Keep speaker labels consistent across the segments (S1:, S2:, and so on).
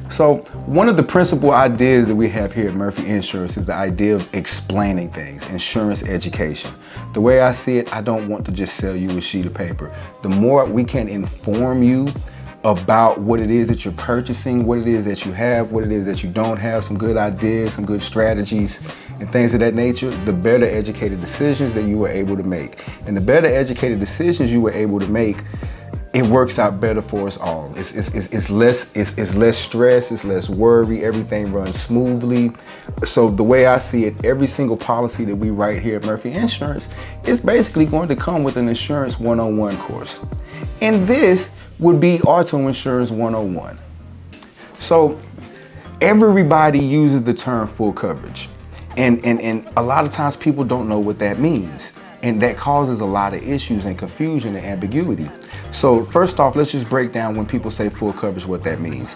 S1: So one of the principal ideas that we have here at Murphy Insurance is the idea of explaining things, insurance education. The way I see it, I don't want to just sell you a sheet of paper. The more we can inform you about what it is that you're purchasing, what it is that you have, what it is that you don't have, some good ideas, some good strategies, and things of that nature, the better educated decisions that you were able to make. And the better educated decisions you were able to make, it works out better for us all. It's less stress, it's less worry, everything runs smoothly. So the way I see it, every single policy that we write here at Murphy Insurance is basically going to come with an insurance 101 course. And this would be auto insurance 101. So everybody uses the term full coverage. And a lot of times people don't know what that means. And that causes a lot of issues and confusion and ambiguity. So first off, let's just break down when people say full coverage, what that means.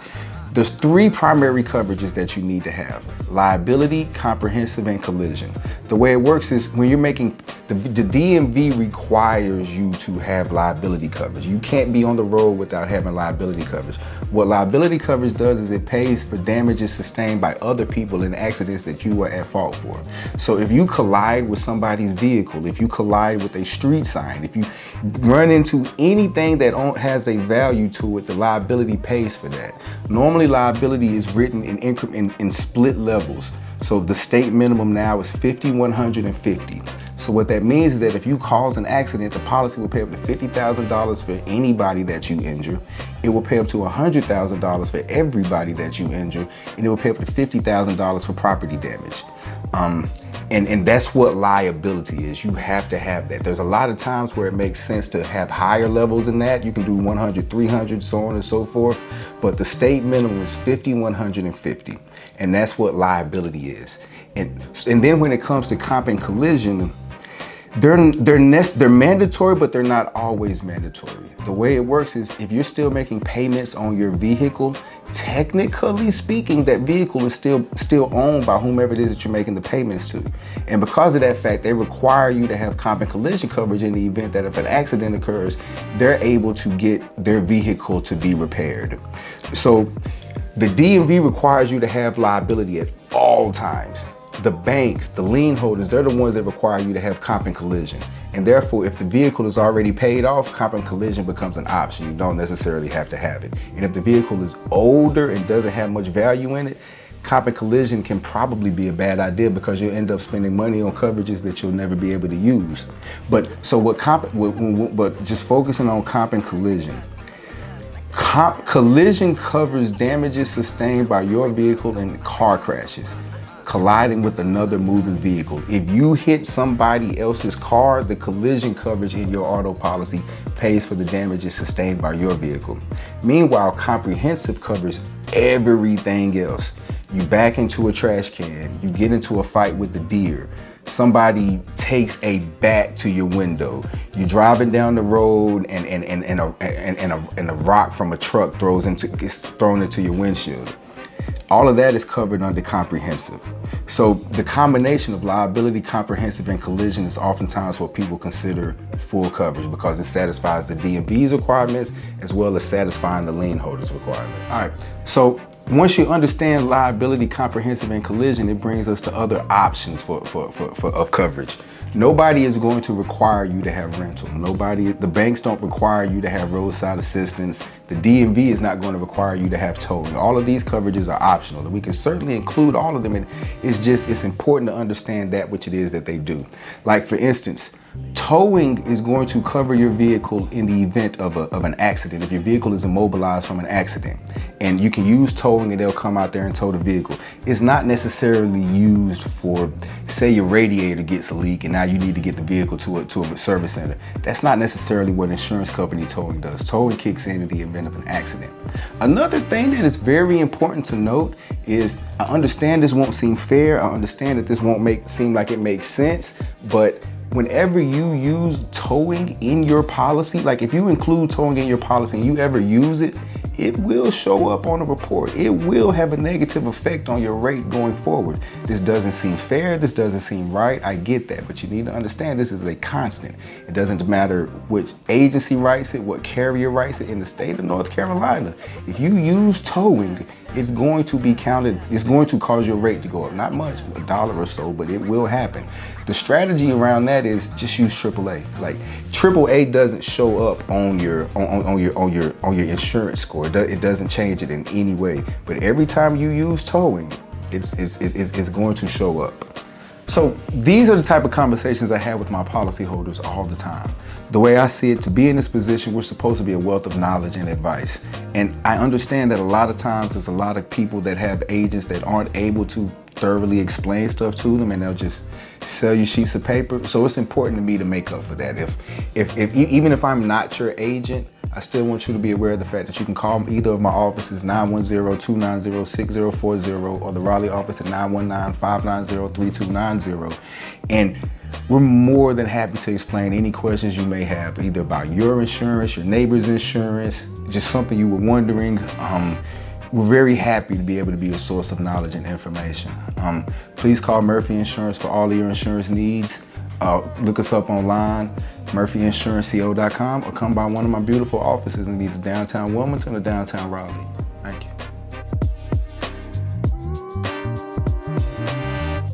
S1: There's three primary coverages that you need to have: liability, comprehensive, and collision. The way it works is when you're making, the DMV requires you to have liability coverage. You can't be on the road without having liability coverage. What liability coverage does is it pays for damages sustained by other people in accidents that you are at fault for. So if you collide with somebody's vehicle, if you collide with a street sign, if you run into anything that has a value to it, the liability pays for that. Normally liability is written in split levels. So the state minimum now is 50, 100, and 50. So what that means is that if you cause an accident, the policy will pay up to $50,000 for anybody that you injure. It will pay up to $100,000 for everybody that you injure, and it will pay up to $50,000 for property damage. And that's what liability is. You have to have that. There's a lot of times where it makes sense to have higher levels than that. You can do 100, 300, so on and so forth. But the state minimum is 50, 100, and 50. And that's what liability is. And then when it comes to comp and collision, they're mandatory, but they're not always mandatory. The way it works is if you're still making payments on your vehicle, technically speaking, that vehicle is still owned by whomever it is that you're making the payments to. And because of that fact, they require you to have comp and collision coverage in the event that if an accident occurs, they're able to get their vehicle to be repaired. So the DMV requires you to have liability at all times. The banks, the lien holders, they're the ones that require you to have comp and collision. And therefore, if the vehicle is already paid off, comp and collision becomes an option. You don't necessarily have to have it. And if the vehicle is older and doesn't have much value in it, comp and collision can probably be a bad idea because you'll end up spending money on coverages that you'll never be able to use. But just focusing on comp and collision. Collision covers damages sustained by your vehicle in car crashes, colliding with another moving vehicle. If you hit somebody else's car, the collision coverage in your auto policy pays for the damages sustained by your vehicle. Meanwhile, comprehensive covers everything else. You back into a trash can, you get into a fight with the deer, somebody takes a bat to your window, you're driving down the road and a rock from a truck gets thrown into your windshield. All of that is covered under comprehensive. So the combination of liability, comprehensive, and collision is oftentimes what people consider full coverage because it satisfies the DMV's requirements as well as satisfying the lien holder's requirements. All right, so once you understand liability, comprehensive, and collision, it brings us to other options of coverage. Nobody is going to require you to have rental. The banks don't require you to have roadside assistance. The DMV is not going to require you to have towing. All of these coverages are optional. We can certainly include all of them, and it's important to understand that which it is that they do. Like for instance, towing is going to cover your vehicle in the event of an accident. If your vehicle is immobilized from an accident, and you can use towing and they'll come out there and tow the vehicle. It's not necessarily used for, say your radiator gets a leak and now you need to get the vehicle to a service center. That's not necessarily what insurance company towing does. Towing kicks in the event of an accident. Another thing that is very important to note is, I understand this won't seem fair. I understand that this won't seem like it makes sense, but whenever you use towing in your policy, like if you include towing in your policy and you ever use it, it will show up on a report. It will have a negative effect on your rate going forward. This doesn't seem fair. This doesn't seem right. I get that, but you need to understand this is a constant. It doesn't matter which agency writes it, what carrier writes it. In the state of North Carolina, if you use towing, it's going to be counted. It's going to cause your rate to go up. Not much, $1 or so, but it will happen. The strategy around that is just use AAA. Like AAA doesn't show up on your insurance score. It doesn't change it in any way. But every time you use towing, it's going to show up. So these are the type of conversations I have with my policyholders all the time. The way I see it, to be in this position, we're supposed to be a wealth of knowledge and advice. And I understand that a lot of times there's a lot of people that have agents that aren't able to thoroughly explain stuff to them, and they'll just sell you sheets of paper. So it's important to me to make up for that. Even if I'm not your agent, I still want you to be aware of the fact that you can call either of my offices, 910-290-6040, or the Raleigh office at 919-590-3290. And we're more than happy to explain any questions you may have, either about your insurance, your neighbor's insurance, just something you were wondering. We're very happy to be able to be a source of knowledge and information. Please call Murphy Insurance for all of your insurance needs. Look us up online, murphyinsuranceco.com, or come by one of my beautiful offices in either downtown Wilmington or downtown Raleigh. Thank you.